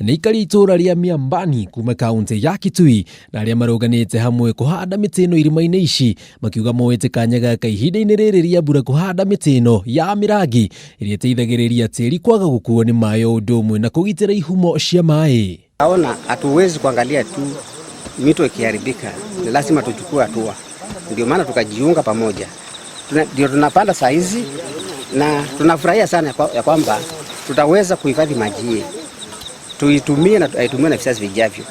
Nĩ Aikari ituura ria Miambani kuma kaunti ya Kitui na aria maruganite hamwe kuhanda miti ino irima-ini ici makiuga moete kanya gaka ihinda-ini riri ria mbura kuhanda miti ino ya mirangi iria iteithagiriria tĩri kwaga gukuo ni maĩ o ũndũ ũmwe na kũgitĩra ihumo cia maĩ. Naona hatuwezi kuangalia tu mito ikiharibika, ni lazima tuchukue hatua. Ndio maana tukajiunga pamoja. Ndio tunapanda saa hizi na tunafurahia sana ya kwamba tutaweza kuhifadhi maji. Tuitumie na aitumie na vizazi vijavyo.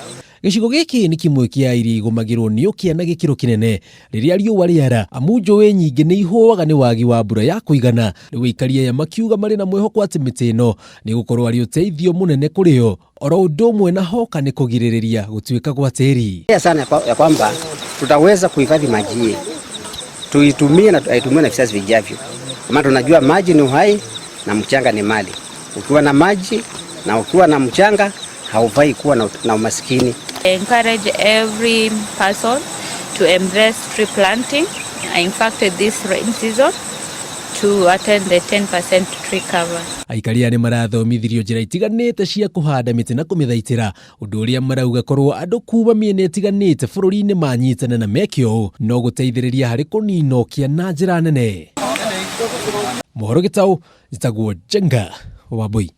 Gicigo giki ni kimwe kia iria igumagirwo ni ukia na gikiro kinene riria riua riara amu njui nyingi ni ihuaga ni wagi wa mbura ya kuigana. Riu Aikari aya makiuga mari na mwihoko ati miti ino ni gukorwo ari uteithio munene kurio oro undu umwe na hoka ni kugiririria gutuika gwa tĩri. Sana ya kwamba tutaweza kuhifadhi maji. Tuitumie na aitumie na vizazi vijavyo. Kama tunajua maji ni uhai na mchanga ni mali. Ukiwa na maji na ukiwa na mchanga haufai kuwa na umaskini. Encourage every person to embrace tree planting. In fact, this rain season to attend the 10% tree cover. Aikari aya ni marathomithirio njira itiganite cia kuhanda miti na kumithaitira undu uria marauga korwo andu kuma miena itiganite bururi-ini manyitana na mekio no guteithiriria hari kuninokia na njira nene. Mohoro gitau njitagwo Njenga Wambui.